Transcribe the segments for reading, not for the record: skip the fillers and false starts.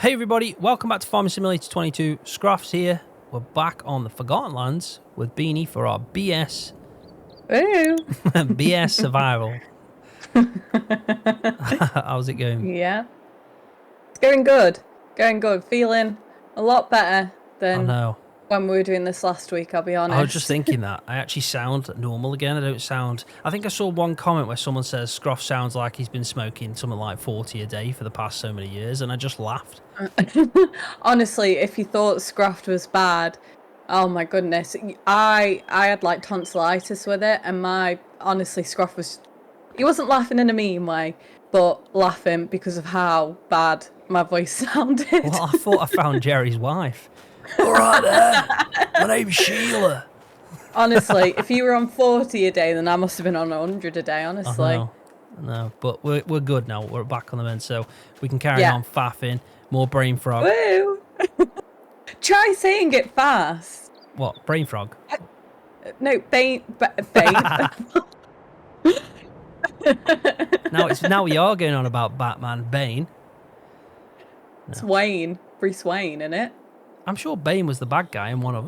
Hey everybody, welcome back to Farming Simulator 22. Scroft's here. We're back on the Forgotten Lands with Beanie for our BS Ooh. BS survival. How's it going? Yeah. It's going good. Going good. Feeling a lot better I than know. when we were doing this last week, I'll be honest. I was just thinking that. I actually sound normal again. I don't sound... I think I saw one comment where someone says Scroft sounds like he's been smoking something like 40 a day for the past so many years, and I just laughed. Honestly, if you thought Scroft was bad, oh my goodness. I had like tonsillitis with it, and honestly, Scroft was... He wasn't laughing in a mean way, but laughing because of how bad my voice sounded. Well, I thought I found Jerry's wife. All right there. My name's Sheila. Honestly, if you were on 40 a day, then I must have been on 100 a day, honestly. I know, but we're good now. We're back on the mend, so we can carry on faffing. More brain frog. Woo! Try saying it fast. What? Brain frog? No, Bane. Now we are going on about Batman. Bane. No. It's Wayne. Bruce Wayne, isn't it? I'm sure Bane was the bad guy in one of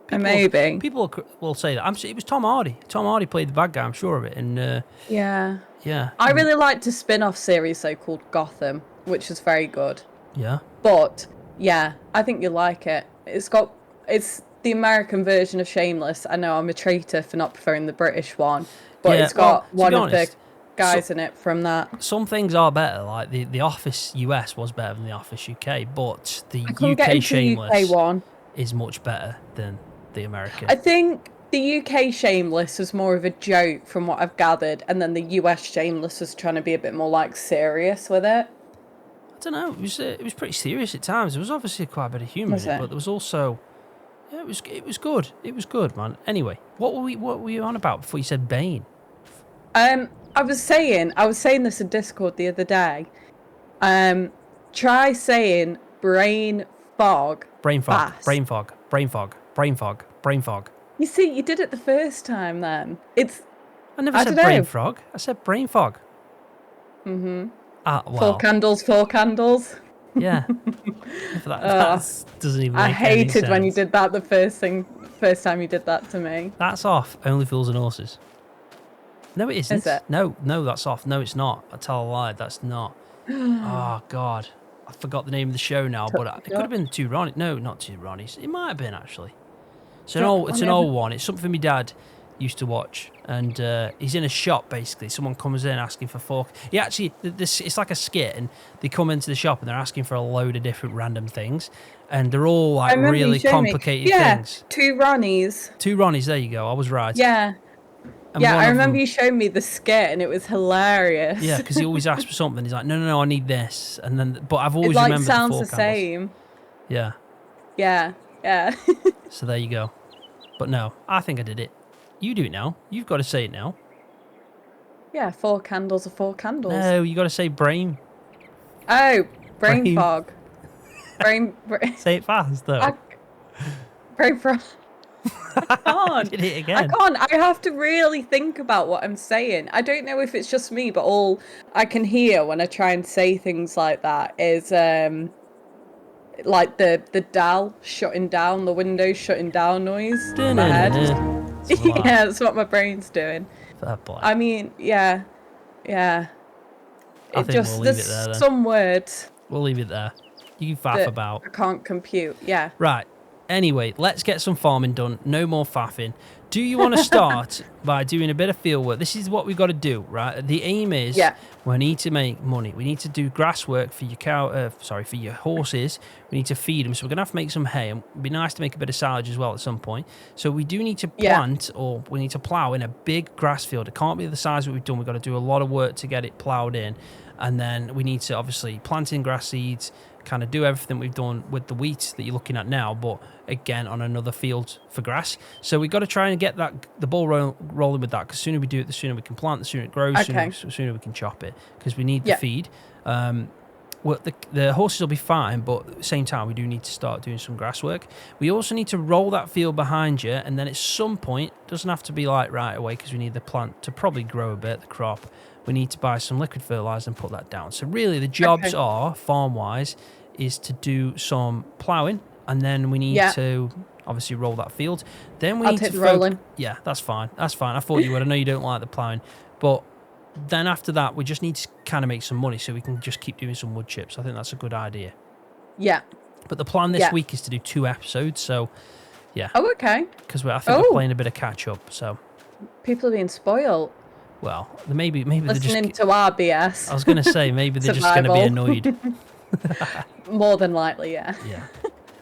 them. People will say that. It was Tom Hardy. Tom Hardy played the bad guy. I'm sure of it. And yeah. Yeah. I really liked a spin-off series though called Gotham, which was very good. Yeah. But yeah, I think you'll like it. It's the American version of Shameless. I know I'm a traitor for not preferring the British one, but it's got one of the guys in it from that. Some things are better, like the Office US was better than the Office UK, but the UK Shameless one is much better than the American. I think the UK Shameless was more of a joke from what I've gathered, and then the US Shameless was trying to be a bit more like serious with it. I don't know. It was pretty serious at times. There was obviously quite a bit of humour in it, but there was also it was good. It was good, man. Anyway, what were you on about before you said Bane? I was saying this in Discord the other day. Try saying brain fog. Brain fog. Fast. Brain fog. Brain fog. Brain fog. Brain fog. You see, you did it the first time. Then I never said brain frog. I said brain fog. Mhm. Well. Four candles. Yeah. that doesn't even. Make I hated any sense. when you did that the first time you did that to me. That's off. Only Fools and Horses. No, it isn't. Is it? No, that's off. No, it's not. I tell a lie. That's not. Oh God, I forgot the name of the show now. But it could have been Two Ronnies. No, not Two Ronnies. It might have been actually. It's an old one. It's something my dad used to watch, and he's in a shop basically. Someone comes in asking for fork. It's like a skit, and they come into the shop and they're asking for a load of different random things, and they're all like really complicated things. Two Ronnies. Two Ronnies. There you go. I was right. Yeah. I remember you showed me the skit and it was hilarious. Yeah, because he always asks for something. He's like, no, I need this, and then but I've always remembered the sounds the same. Yeah. Yeah. So there you go. But no, I think I did it. You do it now. You've got to say it now. Yeah, 4 candles are 4 candles. No, you got to say brain. Oh, brain fog. brain. Say it fast though. Brain fog. I can't. Did it again. I can't. I have to really think about what I'm saying. I don't know if it's just me, but all I can hear when I try and say things like that is like the DAL shutting down, the windows shutting down noise in my head. Yeah, that's what my brain's doing. Fair play. I mean, yeah. I think we'll leave it there then. Some words. We'll leave it there. You can faff about. I can't compute. Yeah. Right. Anyway, let's get some farming done. No more faffing. Do you want to start by doing a bit of field work? This is what we've got to do, right? The aim is we need to make money. We need to do grass work for your for your horses. We need to feed them. So we're going to have to make some hay. And it'd be nice to make a bit of silage as well at some point. So we do need to plant or we need to plough in a big grass field. It can't be the size that we've done. We've got to do a lot of work to get it ploughed in. And then we need to obviously plant in grass seeds, kind of do everything we've done with the wheat that you're looking at now, but again on another field for grass. So we've got to try and get the ball rolling with that, because the sooner we do it, the sooner we can plant, the sooner it grows, the sooner we can chop it, because we need the feed. well, the horses will be fine, but at the same time, we do need to start doing some grass work. We also need to roll that field behind you, and then at some point, doesn't have to be like right away because we need the plant to probably grow a bit, the crop. We need to buy some liquid fertilizer and put that down. So really, the jobs are, farm-wise, is to do some ploughing, and then we need to obviously roll that field. Then we I'll need take to the rolling. Yeah, that's fine. That's fine. I thought you would. I know you don't like the ploughing, but then after that, we just need to kind of make some money so we can just keep doing some wood chips. I think that's a good idea. Yeah. But the plan this week is to do 2 episodes, so yeah. Oh, okay. Because I think we're playing a bit of catch up. So people are being spoiled. Well, maybe they're listening just to our BS. I was going to say maybe they're just going to be annoyed. More than likely, yeah. Yeah.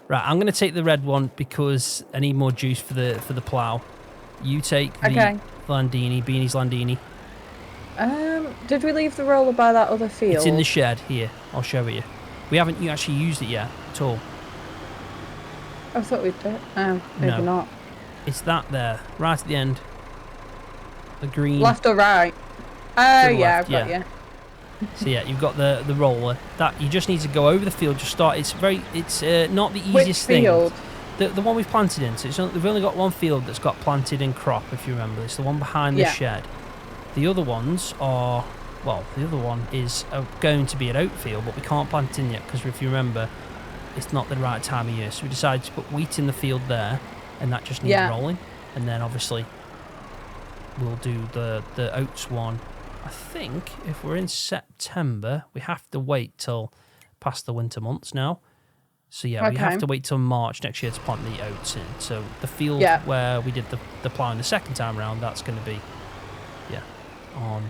Right, I'm going to take the red one because I need more juice for the plough. You take the Landini, Beanie's Landini. Did we leave the roller by that other field? It's in the shed here. I'll show it you. We haven't actually used it yet at all. I thought we did. Oh, maybe not. It's that there, right at the end. The green. Left or right? Oh, yeah, I've got you. So yeah, you've got the roller. That you just need to go over the field. Just start. It's not the easiest thing. Field? The one we've planted in. So we've only got one field that's got planted in crop. If you remember, it's the one behind the shed. The other ones are, well, the other one is going to be an oat field, but we can't plant in yet because if you remember, it's not the right time of year. So we decided to put wheat in the field there, and that just needs rolling. And then obviously we'll do the oats one. I think if we're in September, we have to wait till past the winter months now. So yeah, we have to wait till March next year to plant the oats in. So the field where we did the ploughing the second time around, that's going to be on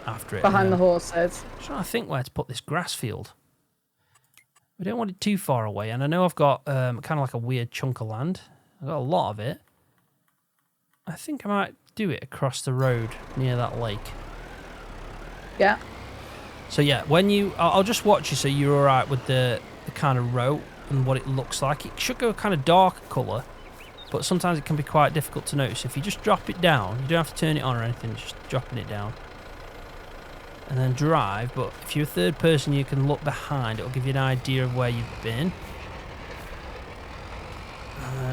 after it. Behind the horses. I'm trying to think where to put this grass field. We don't want it too far away, and I know I've got kind of like a weird chunk of land. I've got a lot of it. I think I might do it across the road near that lake. Yeah. So yeah, when I'll just watch you so you're all right with the kind of row and what it looks like. It should go a kind of darker colour, but sometimes it can be quite difficult to notice. If you just drop it down, you don't have to turn it on or anything, just dropping it down. And then drive, but if you're a third person, you can look behind. It'll give you an idea of where you've been.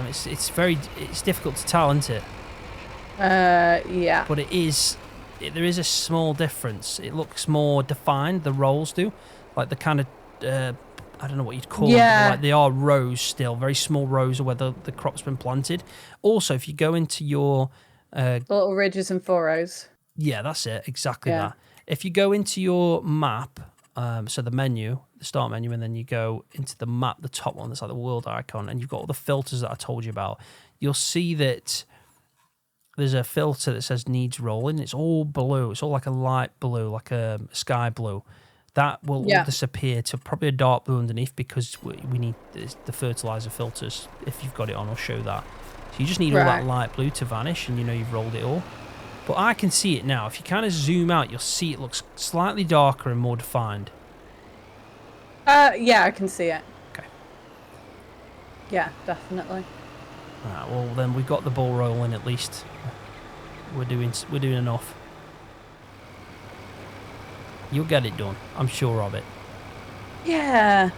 It's difficult to tell, isn't it? Yeah. But there is a small difference. It looks more defined, the rolls do. Like the kind of, I don't know what you'd call them. Like they are rows still, very small rows of where the crop's been planted. Also, if you go into your... little ridges and furrows. Yeah, that's it. Exactly that. If you go into your map, so the menu, the start menu, and then you go into the map, the top one, that's like the world icon, and you've got all the filters that I told you about, you'll see that there's a filter that says needs rolling. It's all blue. It's all like a light blue, like a sky blue. That will all disappear to probably a dark blue underneath because we need the fertilizer filters. If you've got it on, I'll show that. So you just need all that light blue to vanish, and you know you've rolled it all. But I can see it now. If you kind of zoom out, you'll see it looks slightly darker and more defined. Yeah, I can see it. Okay. Yeah, definitely. Right, well then we've got the ball rolling at least. We're doing enough. You'll get it done. I'm sure of it. Yeah.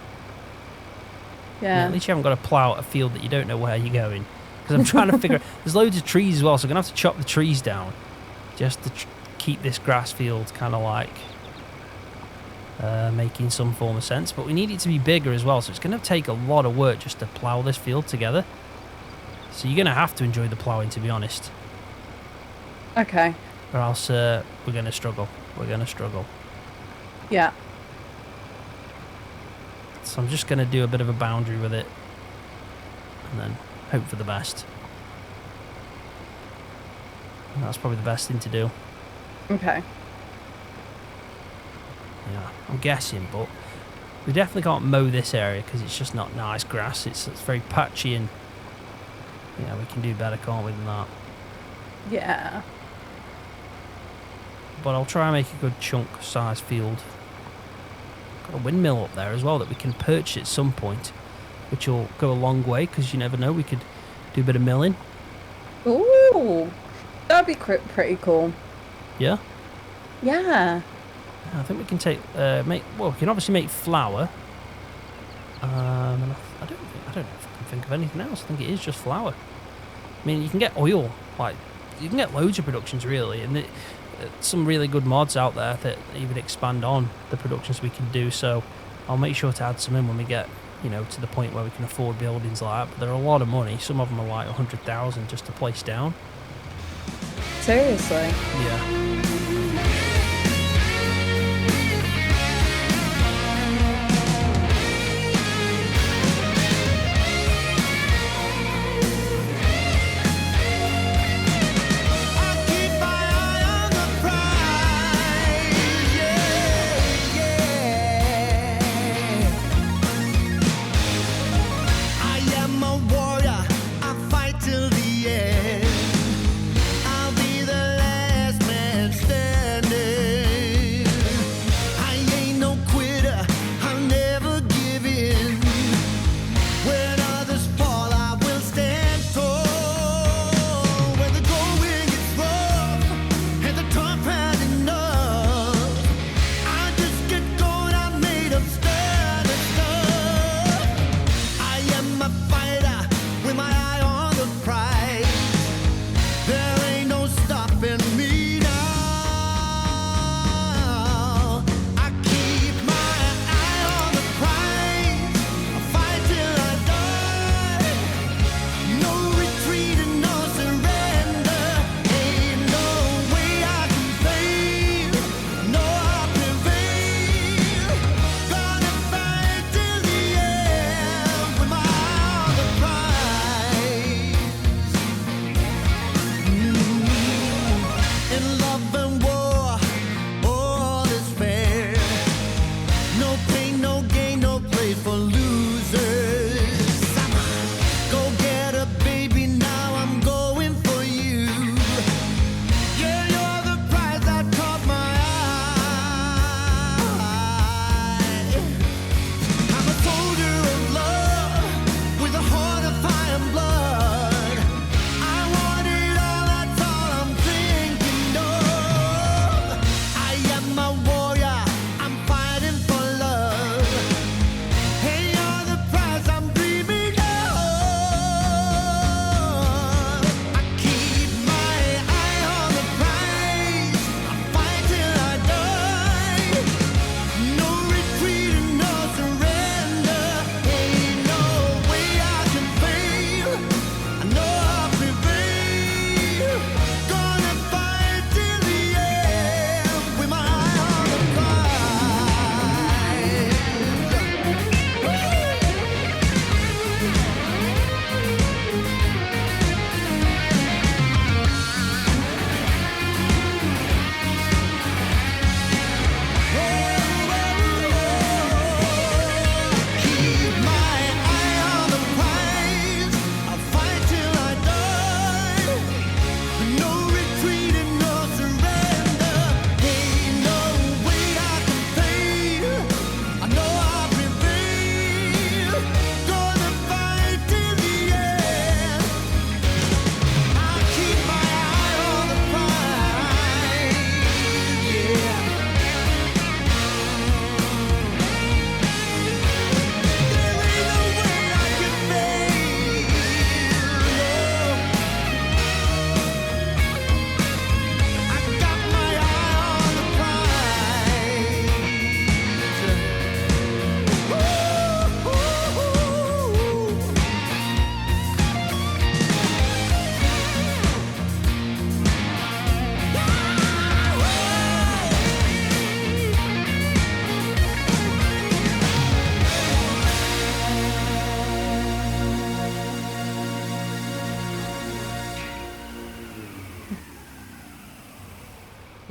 Yeah. At least you haven't got to plough a field that you don't know where you're going. Because I'm trying to figure. There's loads of trees as well, so I'm gonna have to chop the trees down, just to keep this grass field kind of like making some form of sense. But we need it to be bigger as well, so it's gonna take a lot of work just to plough this field together. So you're gonna have to enjoy the ploughing, to be honest. Okay. Or else we're gonna struggle. We're gonna struggle. Yeah. So I'm just gonna do a bit of a boundary with it, and then hope for the best. And that's probably the best thing to do. Okay. Yeah, I'm guessing, but we definitely can't mow this area because it's just not nice grass. It's very patchy, and yeah, we can do better, can't we, than that? Yeah. But I'll try and make a good chunk size field. Got a windmill up there as well that we can purchase at some point, which will go a long way because you never know, we could do a bit of milling. Ooh, that'd be pretty cool. Yeah? Yeah. I think we can take we can obviously make flour. And I don't know if I can think of anything else. I think it is just flour. I mean, you can get oil, like you can get loads of productions really, and some really good mods out there that even expand on the productions we can do. So I'll make sure to add some in when we get, you know, to the point where we can afford buildings like that. But they're a lot of money. Some of them are like 100,000 just to place down. Seriously? Yeah.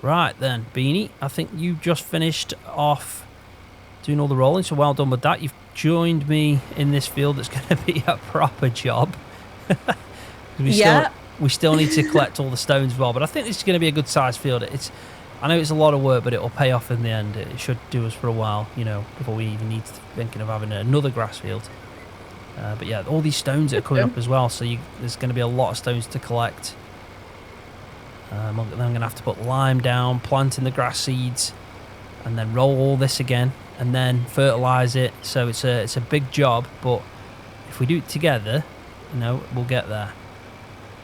Right then, Beanie, I think you just finished off doing all the rolling, so well done with that. You've joined me in this field that's going to be a proper job. we still need to collect all the stones as well, but I think this is going to be a good sized field. I know it's a lot of work, but it'll pay off in the end. It should do us for a while, you know, before we even need to thinking of having another grass field. But yeah, all these stones are coming up as well, so there's going to be a lot of stones to collect. Then I'm going to have to put lime down, planting the grass seeds. and then roll all this again, and then fertilize it. So it's a big job, but if we do it together, we'll get there.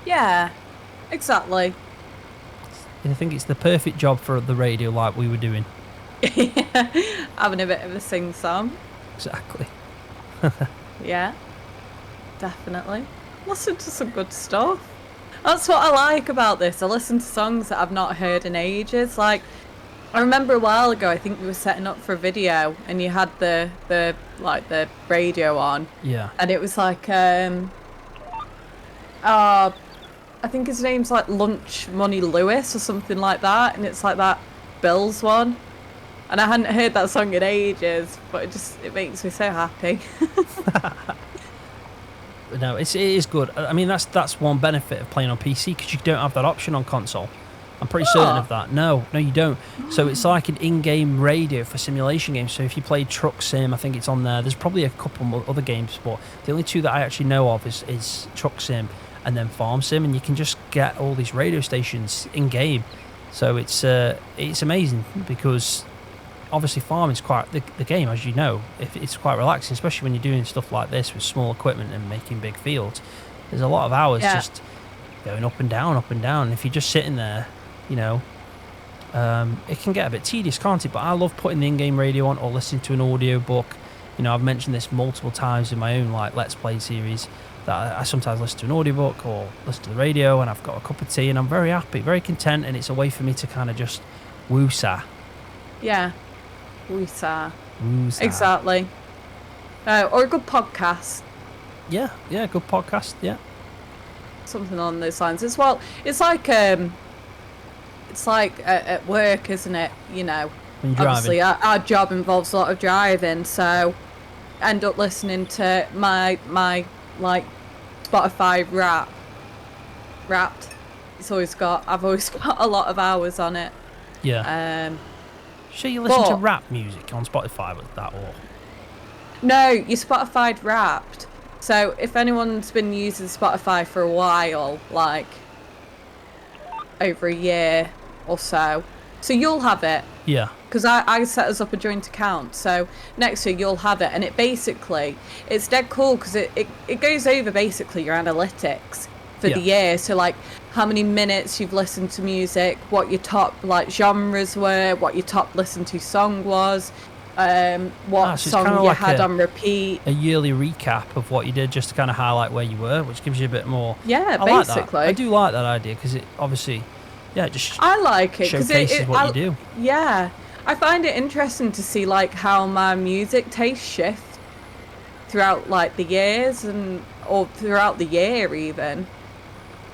Yeah, exactly. I think it's the perfect job for the radio, like we were doing. Having a bit of a sing-song. Exactly. Yeah, definitely. Listen to some good stuff. That's what I like about this. I listen to songs that I've not heard in ages. Like, I remember a while ago, I think we were setting up for a video, and you had the radio on. Yeah. And it was like, I think his name's like Lunch Money Lewis or something like that, and it's like that Bills one. And I hadn't heard that song in ages, but it makes me so happy. No, it is good. I mean, that's one benefit of playing on PC, because you don't have that option on console. I'm pretty certain of that. No, you don't. So it's like an in-game radio for simulation games. So if you play Truck Sim, I think it's on there. There's probably a couple more other games, but the only two that I actually know of is Truck Sim and then Farm Sim, and you can just get all these radio stations in-game. So it's amazing, because obviously farming's quite the game, as you know. It's quite relaxing, especially when you're doing stuff like this with small equipment and making big fields. There's a lot of hours just going up and down, up and down. If you're just sitting there, it can get a bit tedious, can't it? But I love putting the in-game radio on or listening to an audio book. I've mentioned this multiple times in my own Let's Play series, that I sometimes listen to an audiobook or listen to the radio, and I've got a cup of tea and I'm very happy, very content, and it's a way for me to kind of just woo-sa. Yeah. Woo-sa. Exactly. Or a good podcast. Yeah, good podcast, yeah. Something on those lines as well. It's like at work, isn't it? When you're obviously driving. Our job involves a lot of driving, so I end up listening to my Spotify Wrapped. I've always got a lot of hours on it. Yeah. Sure, you listen to rap music on Spotify with that, or? No, you Spotify Wrapped. So if anyone's been using Spotify for a while, like over a year or so you'll have it. Yeah. Because I set us up a joint account, so next year you'll have it, and it's dead cool, because it goes over basically your analytics for the year. So like how many minutes you've listened to music, what your top genres were, what your top listened to song was, what song you had on repeat. A yearly recap of what you did, just to kind of highlight where you were, which gives you a bit more. Yeah, I basically. Like that. I do like that idea, because it obviously, I like it because showcases what you do. Yeah, I find it interesting to see how my music taste shifts throughout the years or throughout the year even.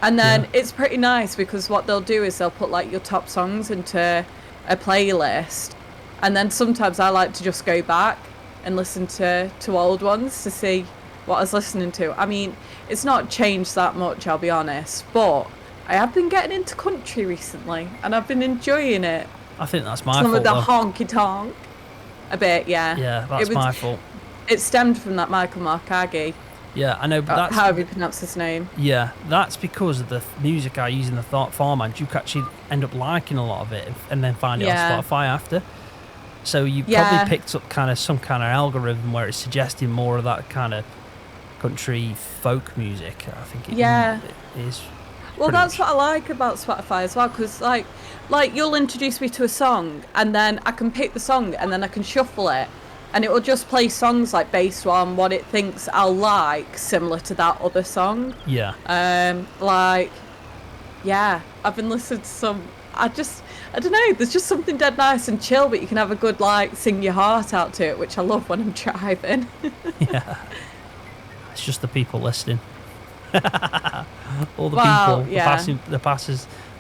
And then it's pretty nice, because what they'll do is they'll put your top songs into a playlist, and then sometimes I like to just go back and listen to old ones to see what I was listening to. I mean, it's not changed that much, I'll be honest, but I have been getting into country recently, and I've been enjoying it. I think that's my fault. Some of the honky tonk. A bit, yeah. Yeah, that's my fault. It stemmed from that Michael Markaggi. Yeah, I know, but that's... However you pronounce his name. Yeah, that's because of the music I use in the format. You actually end up liking a lot of it and then find it on Spotify after. So you probably picked up some kind of algorithm where it's suggesting more of that kind of country folk music. I think it is. Well, that's what I like about Spotify as well, because like you'll introduce me to a song, and then I can pick the song, and then I can shuffle it, and it will just play songs based on what it thinks I'll like, similar to that other song. Yeah. I've been listening to some. I don't know. There's just something dead nice and chill, but you can have a good sing your heart out to it, which I love when I'm driving. Yeah. It's just the people listening. All the people,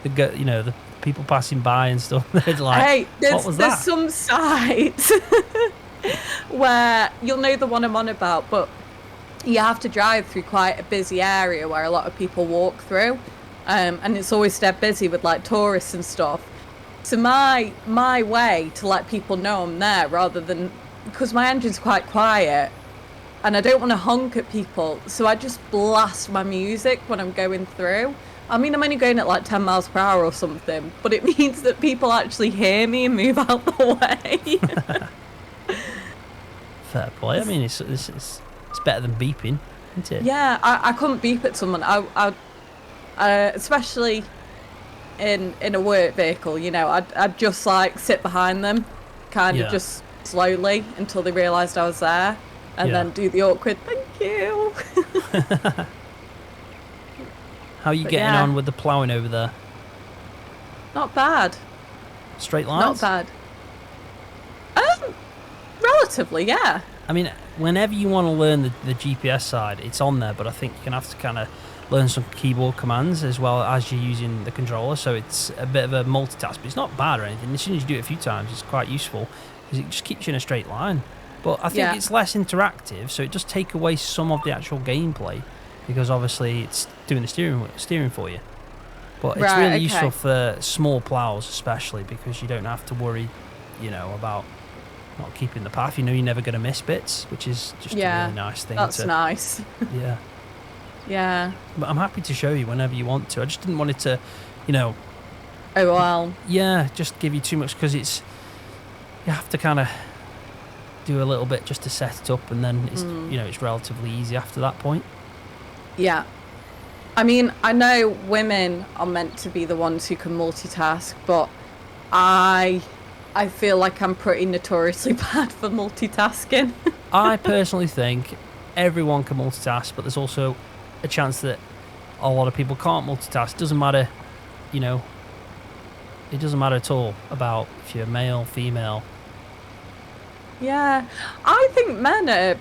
the people passing by and stuff. They're like, hey, what was that? There's some sites where you'll know the one I'm on about, but you have to drive through quite a busy area where a lot of people walk through, and it's always dead busy with tourists and stuff. So my way to let people know I'm there, rather than, because my engine's quite quiet and I don't want to honk at people, so I just blast my music when I'm going through, I mean, I'm only going at like 10 miles per hour or something, but it means that people actually hear me and move out the way. Fair play. I mean, it's better than beeping, isn't it? Yeah, I couldn't beep at someone. Especially in a work vehicle, you know, I'd just like sit behind them, kind of just slowly until they realised I was there, and then do the awkward thank you. How are you getting on with the ploughing over there? Not bad. Straight lines? Not bad. Relatively, yeah. I mean, whenever you want to learn the GPS side, it's on there, but I think you're going to have to kind of learn some keyboard commands as well as you're using the controller, so it's a bit of a multitask, but it's not bad or anything. As soon as you do it a few times, it's quite useful because it just keeps you in a straight line. But I think it's less interactive, so it does take away some of the actual gameplay because obviously it's doing the steering for you. But it's really useful for small plows especially because you don't have to worry, you know, about not keeping the path. You know you're never going to miss bits, which is just a really nice thing. That's nice. Yeah. Yeah. But I'm happy to show you whenever you want to. I just didn't want it to, you know... Oh, well. Yeah, just give you too much because it's... You have to kind of do a little bit just to set it up and then it's, you know, it's relatively easy after that point. Yeah. I mean, I know women are meant to be the ones who can multitask, but I feel like I'm pretty notoriously bad for multitasking. I personally think everyone can multitask, but there's also a chance that a lot of people can't multitask. It doesn't matter, you know, it doesn't matter at all about if you're male, female. Yeah, I think men are...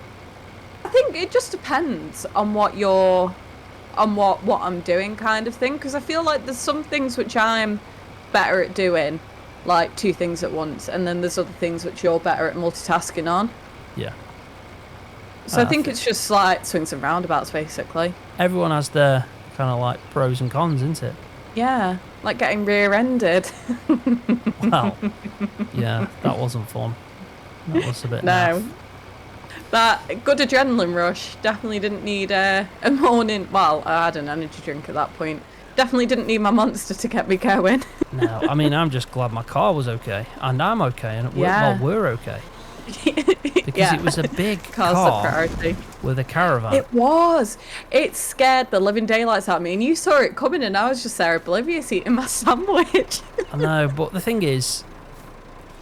I think it just depends on what you're... on what I'm doing kind of thing, because I feel like there's some things which I'm better at doing, like 2 things at once, and then there's other things which you're better at multitasking on. Yeah. So I think it's just like swings and roundabouts, basically. Everyone has their kind of like pros and cons, isn't it? Yeah, like getting rear-ended. Well, yeah, that wasn't fun. That was a bit No. naff. That good adrenaline rush. Definitely didn't need a morning... Well, I had an energy drink at that point. Definitely didn't need my Monster to get me going. No, I mean, I'm just glad my car was okay. And I'm okay. And we're okay. Because it was a big car with a caravan. It was. It scared the living daylights out of me. And you saw it coming and I was just there oblivious eating my sandwich. I know, but the thing is,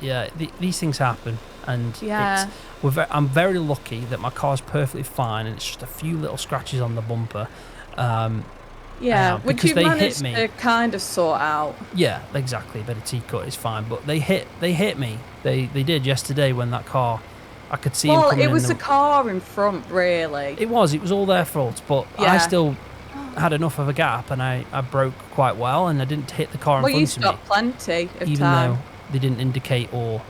these things happen. And I'm very lucky that my car's perfectly fine and it's just a few little scratches on the bumper. Which you managed to kind of sort out. Yeah, exactly. A bit of T-cut is fine, but they hit me. They did yesterday when that car, I could see him coming. Well, it was the car in front, really. It was all their fault, but I still had enough of a gap and I broke quite well and I didn't hit the car in front of me. Well, you stopped plenty of time. Even though they didn't indicate or...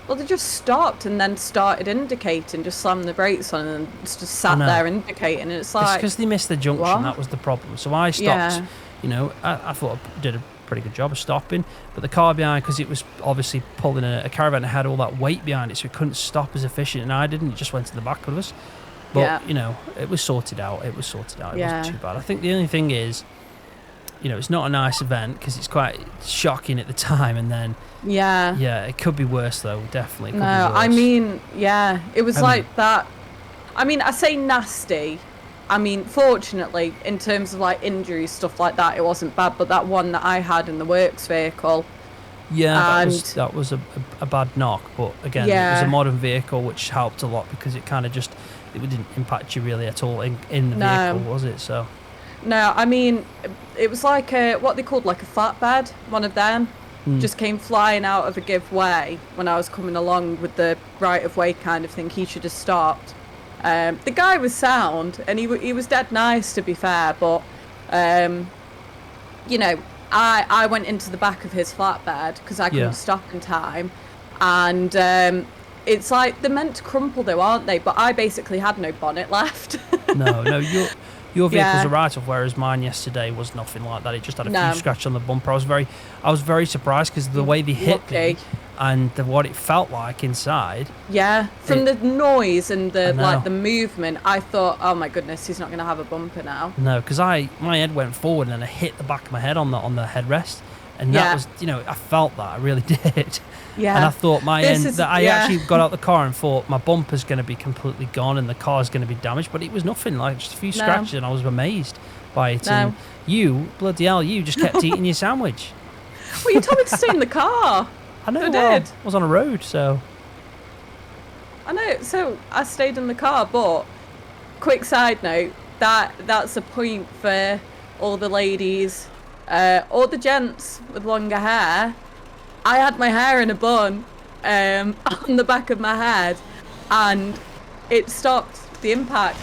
Well, they just stopped and then started indicating, just slammed the brakes on and just sat there indicating. And it's like... It's because they missed the junction, that was the problem. So I stopped, you know, I thought I did a pretty good job of stopping. But the car behind, because it was obviously pulling a caravan, it had all that weight behind it, so it couldn't stop as efficient. And I didn't, it just went to the back of us. But, you know, it was sorted out. It wasn't too bad. I think the only thing is, you know, it's not a nice event because it's quite shocking at the time, and then it could be worse though. Definitely could be worse. I mean, it was like that. I mean, I say nasty. I mean, fortunately, in terms of like injuries, stuff like that, it wasn't bad. But that one that I had in the works vehicle, that was a bad knock. But again, it was a modern vehicle, which helped a lot because it kind of it didn't impact you really at all in the vehicle, was it? So. No, I mean, it was like what they called like a flatbed, one of them. Just came flying out of a give way when I was coming along with the right of way kind of thing. He should have stopped. The guy was sound and he was dead nice, to be fair, but you know, I went into the back of his flatbed because I couldn't stop in time, and it's like they're meant to crumple though, aren't they? But I basically had no bonnet left. No, your vehicle's a write-off, whereas mine yesterday was nothing like that. It just had a few scratches on the bumper. I was very surprised because the way they hit me and what it felt like inside. Yeah, from the noise and the movement, I thought, oh my goodness, he's not going to have a bumper now. No, because my head went forward and then I hit the back of my head on the headrest, and that was, I felt that, I really did. Yeah. And I thought I actually got out the car and thought my bumper's going to be completely gone and the car's going to be damaged, but it was nothing, like just a few scratches, and I was amazed by it. And you just kept eating your sandwich. Well, you told me to stay in the car. I know. I was on a road, so. I know. So I stayed in the car, but quick side note, that's a point for all the ladies, all the gents with longer hair. I had my hair in a bun on the back of my head, and it stopped the impact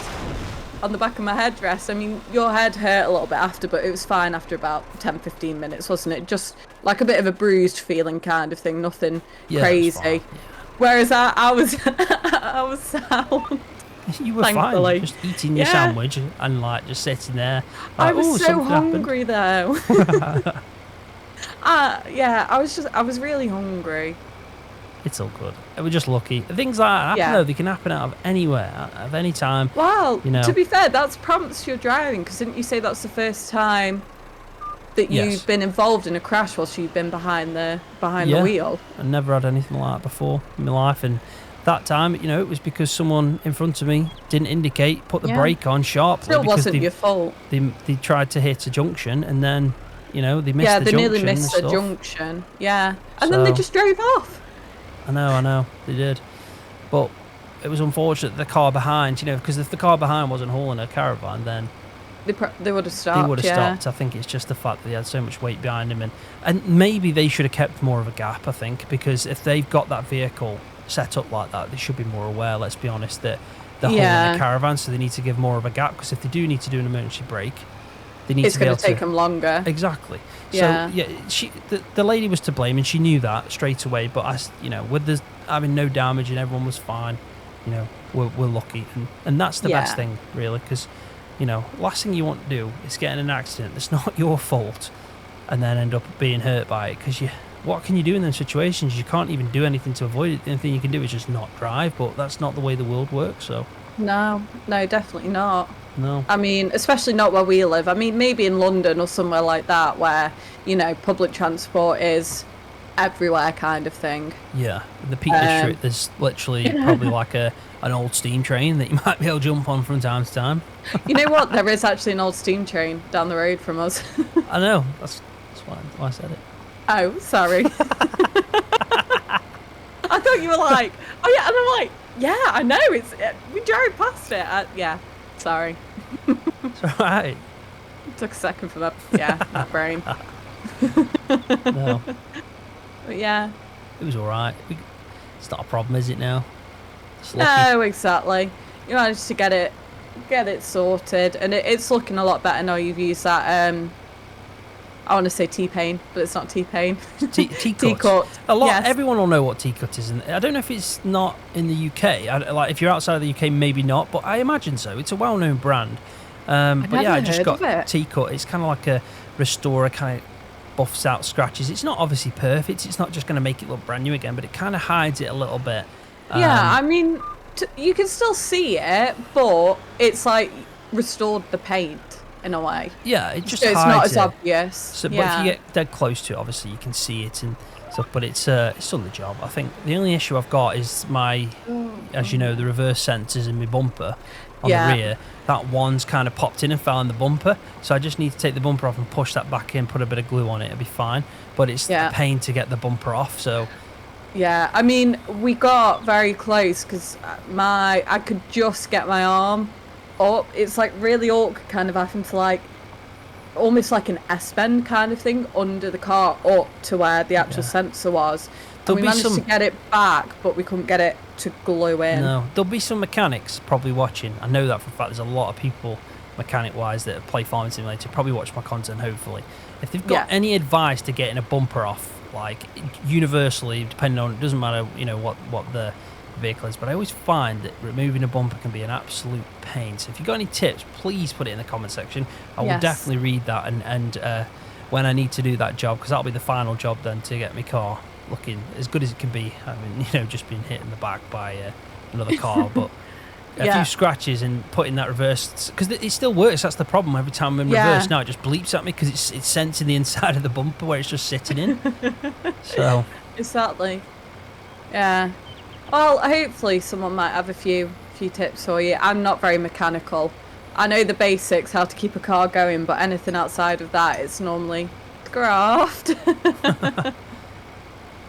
on the back of my headrest. I mean, your head hurt a little bit after, but it was fine after about 10-15 minutes, wasn't it? Just like a bit of a bruised feeling kind of thing, nothing crazy. Whereas I was I was sound. You were fine, just eating your sandwich and like just sitting there. Like, I was so hungry though. I was really hungry. It's all good. We're just lucky. Things like that happen though. They can happen out of anywhere, at any time. Well, to be fair, that's prompts your driving, because didn't you say that's the first time that you've been involved in a crash whilst you've been behind the wheel? I never had anything like that before in my life, and that time, it was because someone in front of me didn't indicate, put the brake on sharply. Still wasn't your fault. They tried to hit a junction, and then they missed the junction. Yeah, they nearly missed the junction. Yeah, and then they just drove off. I know, they did. But it was unfortunate the car behind, because if the car behind wasn't hauling a caravan, then they would have stopped. They would have stopped. I think it's just the fact that they had so much weight behind them. And maybe they should have kept more of a gap, I think, because if they've got that vehicle set up like that, they should be more aware, let's be honest, that they're hauling a caravan, so they need to give more of a gap, because if they do need to do an emergency brake, they need to be able to... It's going to take them longer. Exactly. So, the lady was to blame, and she knew that straight away. But, with having no damage and everyone was fine, we're lucky. And that's the best thing, really, because, last thing you want to do is get in an accident that's not your fault and then end up being hurt by it. Because what can you do in those situations? You can't even do anything to avoid it. The only thing you can do is just not drive, but that's not the way the world works, so... No, definitely not. No. I mean, especially not where we live. I mean, maybe in London or somewhere like that where, public transport is everywhere kind of thing. Yeah. In the Peak District, there's literally probably like an old steam train that you might be able to jump on from time to time. You know what? There is actually an old steam train down the road from us. I know. That's why I said it. Oh, sorry. I thought you were like, oh yeah, and I'm like, yeah, I know. We drove past it. Sorry. It's all right. It took a second for that. My brain. No. But yeah. It was all right. It's not a problem, is it now? No, exactly. You managed to get it sorted, and it's looking a lot better now. You've used that. I want to say T-Pain, but it's not T-Pain. T-Cut. Everyone will know what T-Cut is, and I don't know if it's not in the UK. If you're outside of the UK, maybe not, but I imagine so. It's a well-known brand. I just got T-Cut. It's kind of like a restorer, kind of buffs out scratches. It's not obviously perfect. It's not just going to make it look brand new again, but it kind of hides it a little bit. I mean, you can still see it, but it's like restored the paint. In a way, it just it's hides not as obvious. So, but if you get dead close to it, obviously you can see it and stuff. But it's done the job. I think the only issue I've got is as you know, the reverse sensors in my bumper on the rear. That one's kind of popped in and fell in the bumper, so I just need to take the bumper off and push that back in, put a bit of glue on it. It'll be fine. But it's a pain to get the bumper off. So. Yeah, I mean, we got very close because I could just get my arm up. It's like really awkward, kind of having to like almost like an S-bend kind of thing under the car up to where the actual sensor was. And we managed to get it back, but we couldn't get it to glue in. No, there'll be some mechanics probably watching. I know that for a fact. There's a lot of people mechanic-wise that play Farming Simulator probably watch my content. Hopefully, if they've got any advice to getting a bumper off, like universally, depending on, it doesn't matter, what the vehicle is, but I always find that removing a bumper can be an absolute pain. So if you've got any tips, please put it in the comment section. I will definitely read that and when I need to do that job, because that'll be the final job then to get my car looking as good as it can be. I mean, just being hit in the back by another car, but a few scratches and putting that reverse, because it still works. That's the problem. Every time I'm in reverse now, it just bleeps at me because it's sensing the inside of the bumper where it's just sitting in. So exactly. Yeah. Well, hopefully someone might have a few tips for you. I'm not very mechanical. I know the basics, how to keep a car going, but anything outside of that, it's normally Scroft.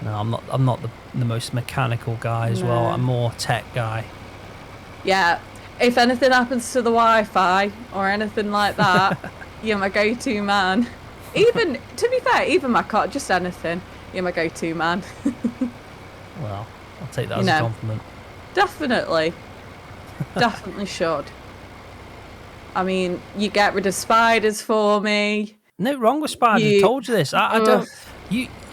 No, I'm not the most mechanical guy as well. I'm more tech guy. Yeah. If anything happens to the Wi-Fi or anything like that, you're my go-to man. Even, to be fair, even my car, just anything, you're my go-to man. Well, I'll take that as a compliment. Definitely. Definitely should. I mean, you get rid of spiders for me. No wrong with spiders. I told you this. I don't.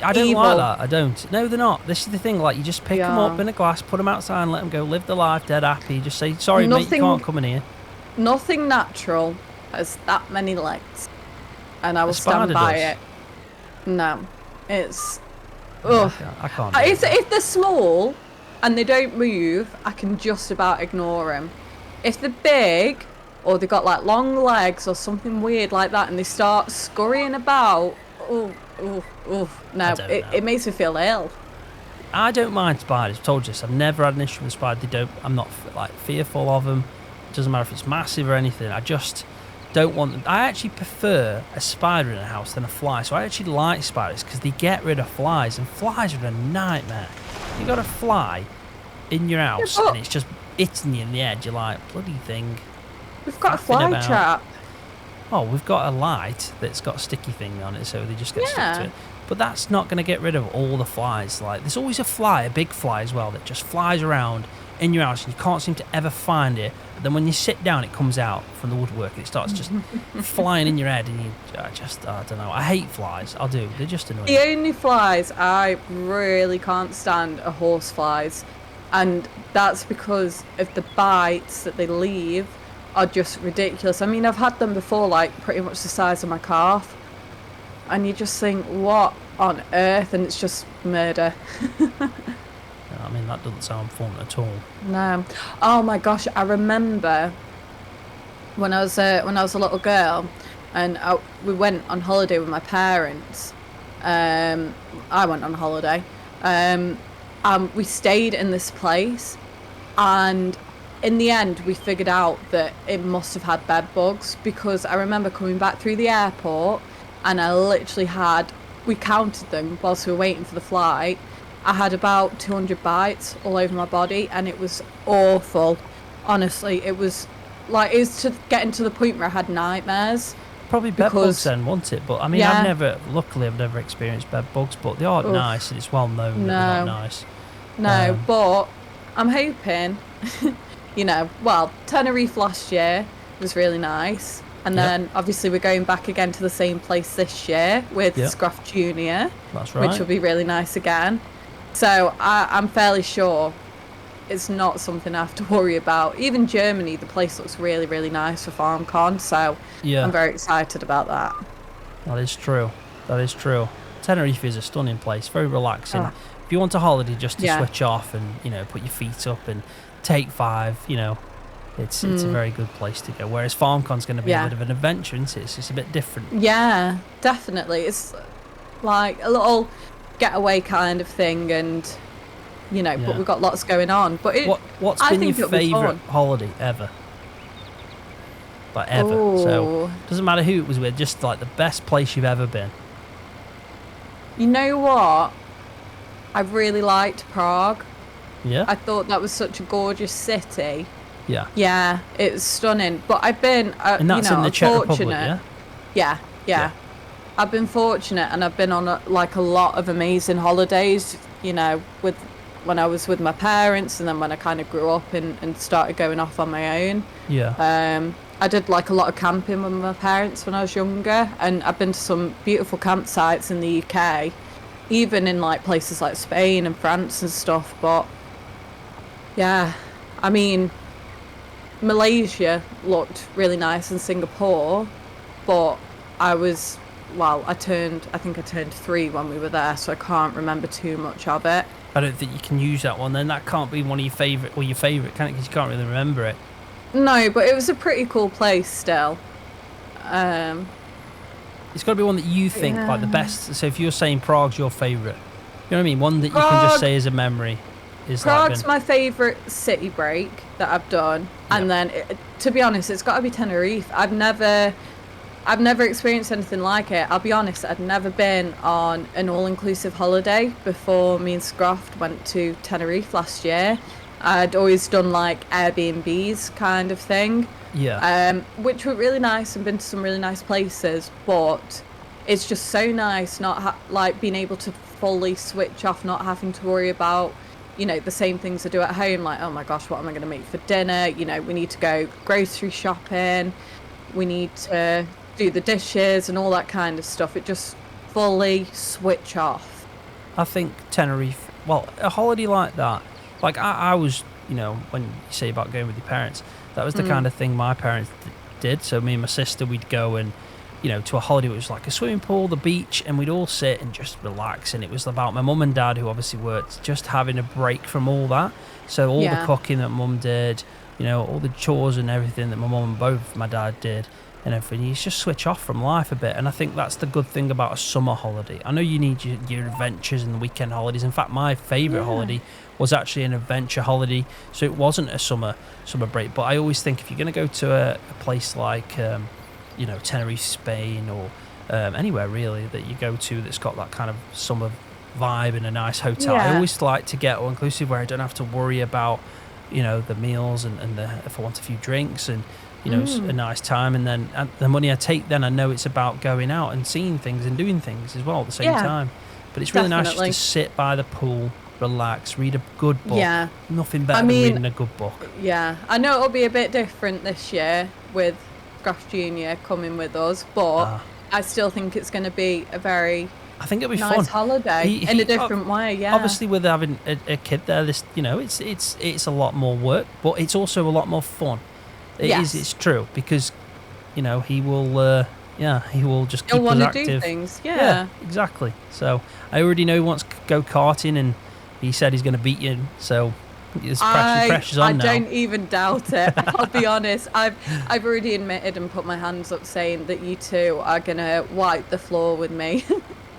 I don't like that. I don't. No, they're not. This is the thing. Like, you just pick them up in a glass, put them outside, and let them go live their life, dead happy. Just say, sorry, mate, you can't come in here. Nothing natural has that many legs, and I will stand by it. No, it's. Ugh. I can't. If they're small and they don't move, I can just about ignore them. If they're big, or they've got like long legs or something weird like that, and they start scurrying about, no, it makes me feel ill. I don't mind spiders. I've told you this. I've never had an issue with spiders. I'm not like fearful of them. It doesn't matter if it's massive or anything. I just don't want them. I actually prefer a spider in a house than a fly. So I actually like spiders because they get rid of flies, and flies are a nightmare. You got a fly in your house and it's just hitting you in the head. You're like, bloody thing. We've got a fly trap. Oh, we've got a light that's got a sticky thing on it, so they just get stuck to it. But that's not going to get rid of all the flies. Like, there's always a fly, a big fly as well, that just flies around in your house and you can't seem to ever find it. But then when you sit down, it comes out from the woodwork and it starts just flying in your head, and I don't know. I hate flies. I do. They're just annoying. The only flies I really can't stand are horse flies, and that's because of the bites that they leave are just ridiculous. I mean, I've had them before, like pretty much the size of my calf, and you just think, what on earth? And it's just murder. I mean, that doesn't sound fun at all. No. Oh my gosh, I remember when I was a little girl, and we went on holiday with my parents. I went on holiday. We stayed in this place, and in the end we figured out that it must have had bed bugs, because I remember coming back through the airport and I literally we counted them whilst we were waiting for the flight. I had about 200 bites all over my body, and it was awful. Honestly, it was getting to the point where I had nightmares. Probably bed bugs then, wasn't it? But I mean, luckily I've never experienced bed bugs, but they aren't nice, and it's well known that they're not nice. No, but I'm hoping, Tenerife last year was really nice. And then obviously we're going back again to the same place this year with Scroft Junior. That's right. Which will be really nice again. So I'm fairly sure it's not something I have to worry about. Even Germany, the place looks really, really nice for FarmCon. So I'm very excited about that. That is true. Tenerife is a stunning place, very relaxing. Oh. If you want a holiday just to switch off and, put your feet up and take 5, it's a very good place to go. Whereas FarmCon's going to be a bit of an adventure, isn't it? It's just a bit different. Yeah, definitely. It's like a little getaway kind of thing, and but we've got lots going on. But what's been your favourite holiday ever? Like ever. Ooh. So doesn't matter who it was with, just like the best place you've ever been. You know what? I really liked Prague. Yeah. I thought that was such a gorgeous city. Yeah. Yeah, it was stunning. But I've been, and that's in the Czech Republic, yeah. I've been fortunate, and I've been on a lot of amazing holidays. When I was with my parents, and then when I kind of grew up and started going off on my own. Yeah. I did a lot of camping with my parents when I was younger, and I've been to some beautiful campsites in the UK, even in places like Spain and France and stuff. But Yeah. I mean, Malaysia looked really nice and Singapore, but I was, well, I think I turned 3 when we were there, so I can't remember too much of it. I don't think you can use that one. Then that can't be one of your favourite, or your favourite, can it? Because you can't really remember it. No, but it was a pretty cool place still. It's got to be one that you think like the best. So if you're saying Prague's your favourite, you know what I mean? One that you can just say as a memory is Prague's like my favourite city break that I've done, and then to be honest, it's got to be Tenerife. I've never experienced anything like it. I'll be honest, I'd never been on an all-inclusive holiday before me and Scroft went to Tenerife last year. I'd always done like Airbnbs kind of thing. Yeah. Which were really nice and been to some really nice places, but it's just so nice not like being able to fully switch off, not having to worry about, you know, the same things I do at home, like, oh my gosh, what am I going to make for dinner? You know, we need to go grocery shopping, we need to do the dishes and all that kind of stuff. It just fully switch off. I think Tenerife, well, a holiday like that, like I was, you know, when you say about going with your parents, that was the kind of thing my parents did. So me and my sister, we'd go and, you know, to a holiday which was like a swimming pool, the beach, and we'd all sit and just relax. And it was about my mum and dad, who obviously worked, just having a break from all that. So all the cooking that mum did, you know, all the chores and everything that my mum and both my dad did and everything, you just switch off from life a bit. And I think that's the good thing about a summer holiday. I know you need your adventures and the weekend holidays. In fact, my favourite holiday was actually an adventure holiday, so it wasn't a summer break. But I always think if you're going to go to a place like you know, Tenerife, Spain, or anywhere really that you go to that's got that kind of summer vibe and a nice hotel, I always like to get all inclusive where I don't have to worry about, you know, the meals and if I want a few drinks and, you know, a nice time, and then the money I take, then I know it's about going out and seeing things and doing things as well at the same time. But it's really nice just to sit by the pool, relax, read a good book. Nothing better than reading a good book. I know it'll be a bit different this year with Scroft Junior coming with us, but I still think it's going to be a very it'll be nice fun holiday in a different way. Obviously with having a kid there, this, you know, it's a lot more work, but it's also a lot more fun. It's true, because, you know, he will just keep us active. Do things. Yeah, exactly. So I already know he wants to go karting, and he said he's going to beat you, so there's pressure's on now. I don't even doubt it. I'll be honest. I've already admitted and put my hands up saying that you two are going to wipe the floor with me.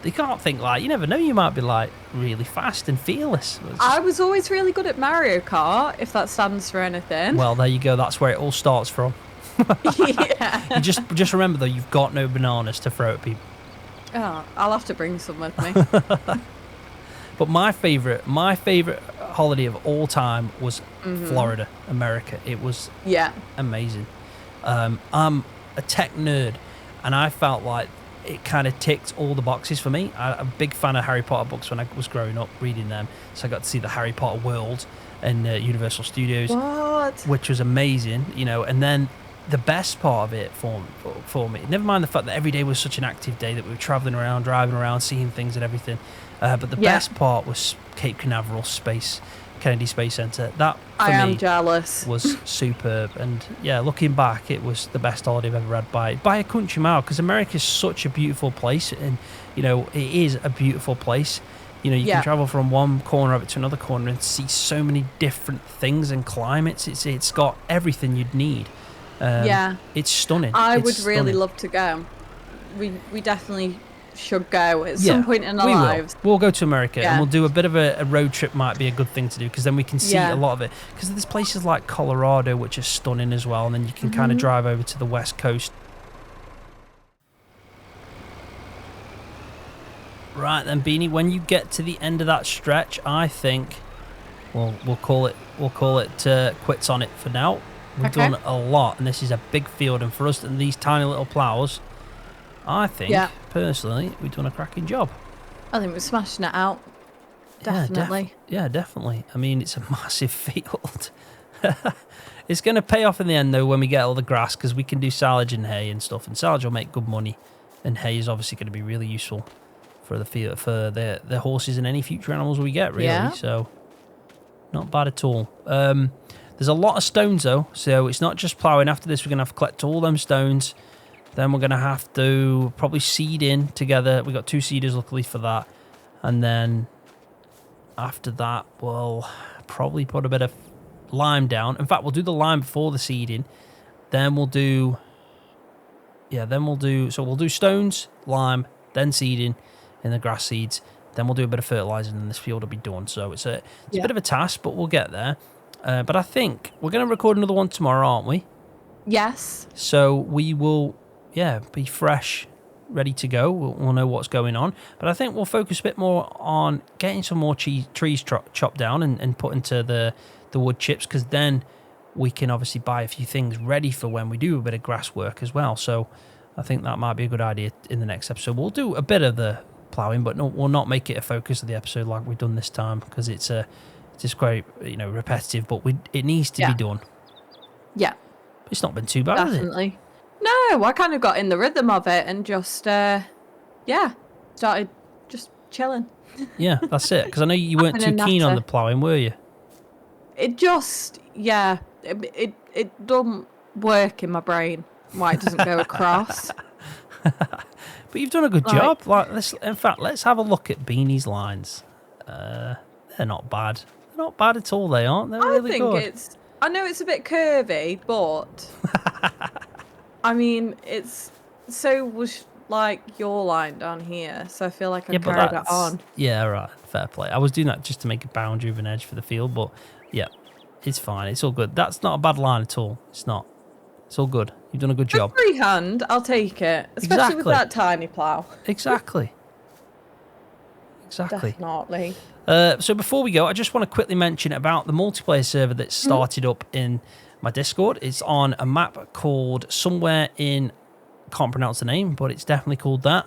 They can't think like, you never know, you might be like really fast and fearless. I was always really good at Mario Kart, if that stands for anything. Well, there you go. That's where it all starts from. Yeah. You just remember though, you've got no bananas to throw at people. Oh, I'll have to bring some with me. But my favorite holiday of all time was Florida, America. It was amazing. I'm a tech nerd, and I felt like it kind of ticked all the boxes for me. I'm a big fan of Harry Potter books when I was growing up, reading them. So I got to see the Harry Potter world in Universal Studios, which was amazing, you know. And then the best part of it for me, never mind the fact that every day was such an active day that we were traveling around, driving around, seeing things and everything. But the best part was Cape Canaveral Kennedy Space Center. That for I am me jealous. was superb. And yeah, looking back, it was the best holiday I've ever had by a country mile, because America is such a beautiful place, and you know, it is a beautiful place. You know, you can travel from one corner of it to another corner and see so many different things and climates. It's got everything you'd need. It's stunning. I would really love to go. We definitely should go at some point in our lives. We'll go to America and we'll do a bit of a road trip. Might be a good thing to do, because then we can see a lot of it, because there's places like Colorado which are stunning as well, and then you can kind of drive over to the west coast. Right then, Beanie, when you get to the end of that stretch, I think we'll call it quits on it for now. We've done a lot, and this is a big field, and for us and these tiny little plows, I think, personally, we've done a cracking job. I think we're smashing it out. Definitely. Yeah, definitely. I mean, it's a massive field. It's going to pay off in the end, though, when we get all the grass, because we can do silage and hay and stuff, and silage will make good money, and hay is obviously going to be really useful for the field, for the horses and any future animals we get, really. So Not bad at all. There's a lot of stones, though, so it's not just ploughing. After this, we're going to have to collect all them stones. Then we're going to have to probably seed in together. We've got 2 seeders, luckily, for that. And then after that, we'll probably put a bit of lime down. In fact, we'll do the lime before the seeding. Then we'll do... Yeah, then we'll do... So we'll do stones, lime, then seeding in the grass seeds. Then we'll do a bit of fertilising and this field will be done. So it's a bit of a task, but we'll get there. But I think we're going to record another one tomorrow, aren't we? Yes. So we will, be fresh, ready to go. We'll know what's going on. But I think we'll focus a bit more on getting some more trees chopped down and put into the wood chips, because then we can obviously buy a few things ready for when we do a bit of grass work as well. So I think that might be a good idea in the next episode. We'll do a bit of the ploughing, but we'll not make it a focus of the episode like we've done this time, because it's just quite repetitive, but it needs to be done. Yeah. It's not been too bad, has it? Definitely. No, I kind of got in the rhythm of it and just started just chilling. Yeah, that's it. Because I know you weren't too keen on the ploughing, were you? It just it doesn't work in my brain why it doesn't go across. But you've done a good job. In fact, let's have a look at Beanie's lines. They're not bad. They're not bad at all, they aren't. They're really good. I know it's a bit curvy, but I mean, it's so was like your line down here, so I feel like I carried it on. Yeah, right. Fair play. I was doing that just to make a boundary of an edge for the field, but yeah, it's fine. It's all good. That's not a bad line at all. It's not. It's all good. You've done a good job. Freehand, I'll take it, especially with that tiny plough. Exactly. Definitely. So before we go, I just want to quickly mention about the multiplayer server that's started up in my Discord. It's on a map called Somewhere in... Can't pronounce the name, but it's definitely called that.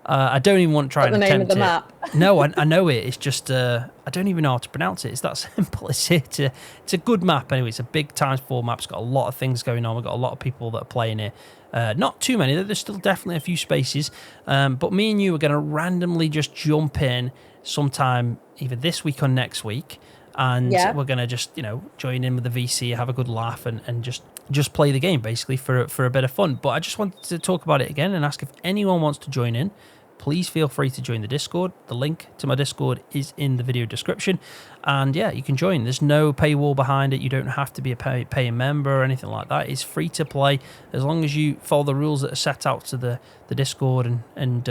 I don't even want to try and attempt it. The name of the map. No, I know it. It's just I don't even know how to pronounce it. It's that simple. It's a good map anyway. It's a big ×4 map. It's got a lot of things going on. We've got a lot of people that are playing it. Not too many. There's still definitely a few spaces. But me and you are going to randomly just jump in sometime either this week or next week. And we're going to just, join in with the VC, have a good laugh and just play the game, basically, for a bit of fun. But I just wanted to talk about it again and ask if anyone wants to join in. Please feel free to join the Discord. The link to my Discord is in the video description. And you can join. There's no paywall behind it. You don't have to be a paying member or anything like that. It's free to play as long as you follow the rules that are set out to the Discord and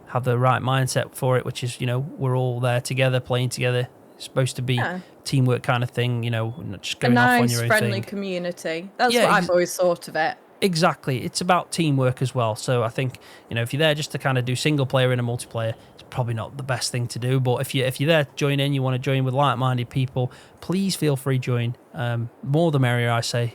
have the right mindset for it, which is, we're all there together, playing together. It's supposed to be teamwork kind of thing, not just going off on your own thing. A nice, friendly community. That's what I've always thought of it. Exactly. It's about teamwork as well. So I think, if you're there just to kind of do single player and a multiplayer, it's probably not the best thing to do. But if you're there to join in, you want to join with like-minded people, please feel free to join. More the merrier, I say.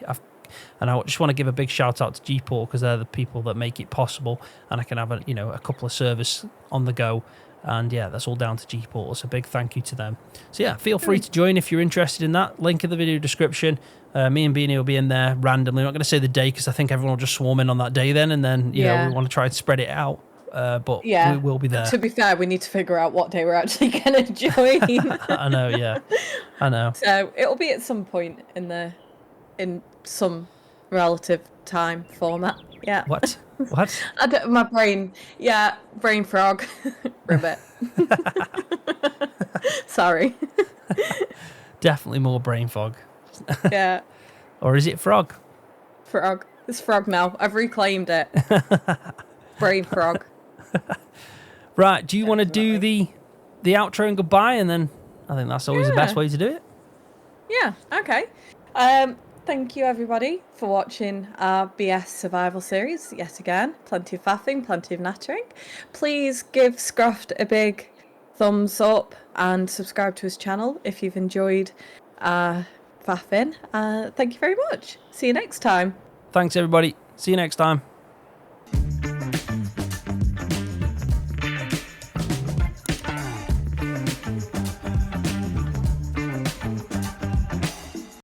And I just want to give a big shout out to G-Port, because they're the people that make it possible. And I can have a couple of servers on the go. And that's all down to G-Portal, so big thank you to them. So feel free to join if you're interested in that. Link in the video description. Me and Beanie will be in there randomly. I'm not going to say the day, because I think everyone will just swarm in on that day then, and then we want to try and spread it out. But we will be there. To be fair, we need to figure out what day we're actually going to join. I know, I know. So it'll be at some point in some relative time format. Yeah. What? My brain. Yeah, brain frog. Ribbit. Sorry. Definitely more brain fog. Yeah. Or is it frog? Frog. It's frog now. I've reclaimed it. Brain frog. Right. Do you want to do the outro and goodbye? And then I think that's always the best way to do it. Yeah. Okay. Thank you, everybody, for watching our BS Survival Series yet again. Plenty of faffing, plenty of nattering. Please give Scroft a big thumbs up and subscribe to his channel if you've enjoyed faffing. Thank you very much. See you next time. Thanks, everybody. See you next time.